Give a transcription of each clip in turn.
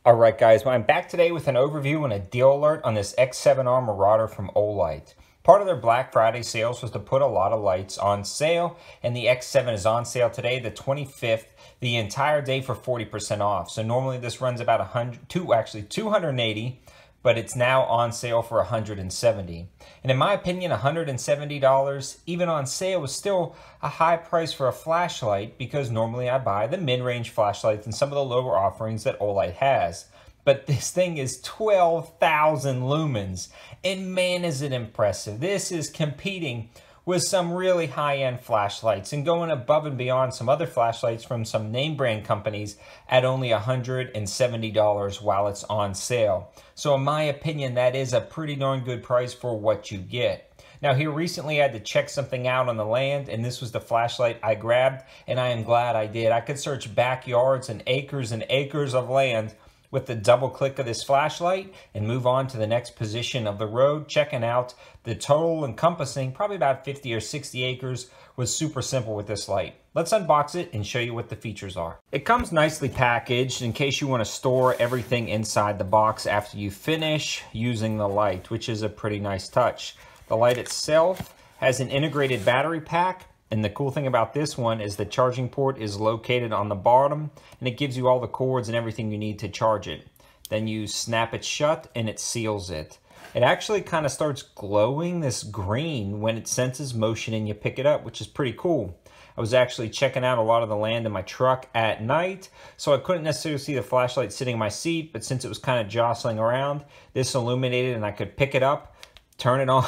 Alright guys, well, I'm back today with an overview and a deal alert on this X7R Marauder from Olight. Part of their Black Friday sales was to put a lot of lights on sale, and the X7 is on sale today, the 25th, the entire day for 40% off. So normally this runs about $280, but it's now on sale for $170. And in my opinion, $170, even on sale, is still a high price for a flashlight because normally I buy the mid-range flashlights and some of the lower offerings that Olight has. But this thing is 12,000 lumens, and man, is it impressive. This is competing with some really high-end flashlights and going above and beyond some other flashlights from some name brand companies at only $170 while it's on sale. So in my opinion, that is a pretty darn good price for what you get. Now here recently I had to check something out on the land, and this was the flashlight I grabbed, and I am glad I did. I could search backyards and acres of land with the double click of this flashlight and move on to the next position of the road, checking out the total encompassing probably about 50 or 60 acres was super simple with this light. Let's unbox it and show you what the features are. It comes nicely packaged in case you want to store everything inside the box after you finish using the light, which is a pretty nice touch. The light itself has an integrated battery pack. And the cool thing about this one is the charging port is located on the bottom, and it gives you all the cords and everything you need to charge it. Then you snap it shut and it seals it. It actually kind of starts glowing this green when it senses motion and you pick it up, which is pretty cool. I was actually checking out a lot of the land in my truck at night, so I couldn't necessarily see the flashlight sitting in my seat, but since it was kind of jostling around, this illuminated and I could pick it up, turn it on,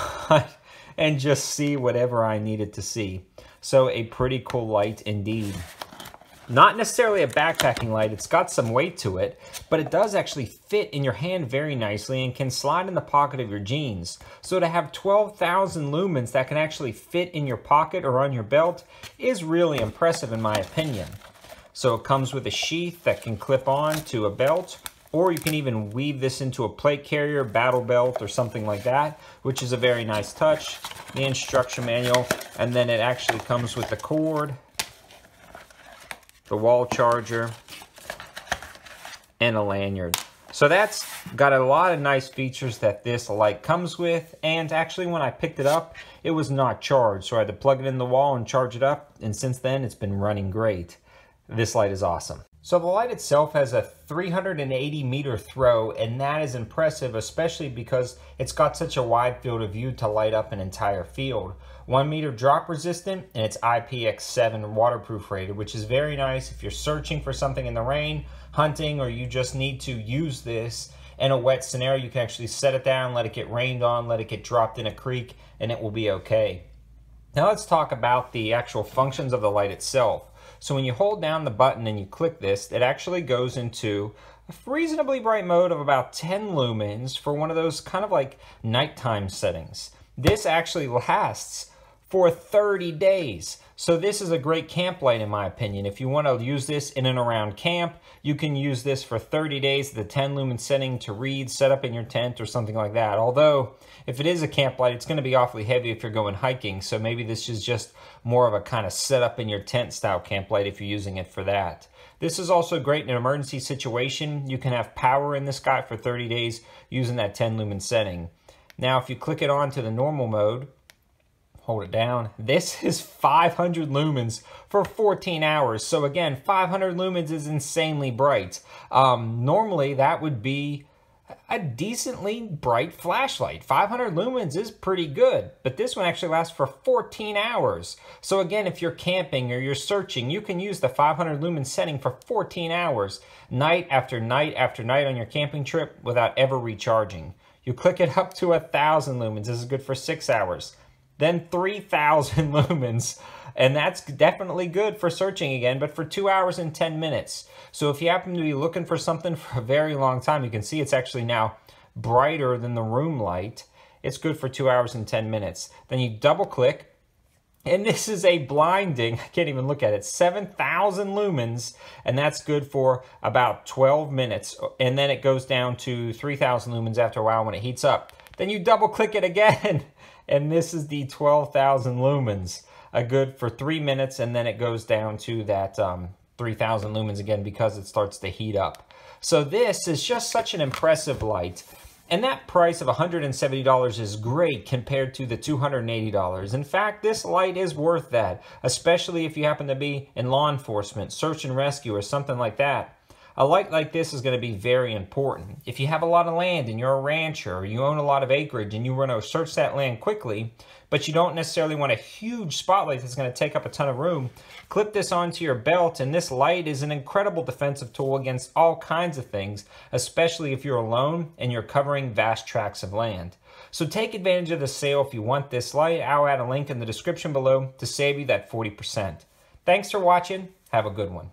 and just see whatever I needed to see. So a pretty cool light indeed. Not necessarily a backpacking light, it's got some weight to it, but it does actually fit in your hand very nicely and can slide in the pocket of your jeans. So to have 12,000 lumens that can actually fit in your pocket or on your belt is really impressive in my opinion. So it comes with a sheath that can clip on to a belt, or you can even weave this into a plate carrier, battle belt, or something like that, which is a very nice touch. The instruction manual, and then it actually comes with the cord, the wall charger, and a lanyard. So that's got a lot of nice features that this light comes with, and actually when I picked it up, it was not charged, so I had to plug it in the wall and charge it up, and since then it's been running great. This light is awesome. So the light itself has a 380 meter throw, and that is impressive, especially because it's got such a wide field of view to light up an entire field. 1 meter drop resistant, and it's IPX7 waterproof rated, which is very nice if you're searching for something in the rain, hunting, or you just need to use this in a wet scenario. You can actually set it down, let it get rained on, let it get dropped in a creek, and it will be okay. Now let's talk about the actual functions of the light itself. So when you hold down the button and you click this, it actually goes into a reasonably bright mode of about 10 lumens for one of those kind of like nighttime settings. This actually lasts for 30 days. So this is a great camp light in my opinion. If you want to use this in and around camp, you can use this for 30 days, the 10 lumen setting to read, set up in your tent or something like that. Although, if it is a camp light, it's going to be awfully heavy if you're going hiking. So maybe this is just more of a kind of set up in your tent style camp light if you're using it for that. This is also great in an emergency situation. You can have power in this guy for 30 days using that 10 lumen setting. Now, if you click it on to the normal mode, hold it down, this is 500 lumens for 14 hours. So again, 500 lumens is insanely bright. Normally, that would be a decently bright flashlight. 500 lumens is pretty good, but this one actually lasts for 14 hours. So again, if you're camping or you're searching, you can use the 500 lumen setting for 14 hours, night after night after night on your camping trip without ever recharging. You click it up to 1,000 lumens. This is good for 6 hours. Then 3,000 lumens, and that's definitely good for searching again, but for 2 hours and 10 minutes. So if you happen to be looking for something for a very long time, you can see it's actually now brighter than the room light. It's good for 2 hours and 10 minutes. Then you double click, and this is a blinding, I can't even look at it, 7,000 lumens, and that's good for about 12 minutes. And then it goes down to 3,000 lumens after a while when it heats up. Then you double click it again, and this is the 12,000 lumens, good for 3 minutes, and then it goes down to that 3000 lumens again because it starts to heat up. So this is just such an impressive light. And that price of $170 is great compared to the $280. In fact, this light is worth that, especially if you happen to be in law enforcement, search and rescue, or something like that. A light like this is going to be very important. If you have a lot of land and you're a rancher, or you own a lot of acreage and you want to search that land quickly, but you don't necessarily want a huge spotlight that's going to take up a ton of room, clip this onto your belt, and this light is an incredible defensive tool against all kinds of things, especially if you're alone and you're covering vast tracts of land. So take advantage of the sale if you want this light. I'll add a link in the description below to save you that 40%. Thanks for watching. Have a good one.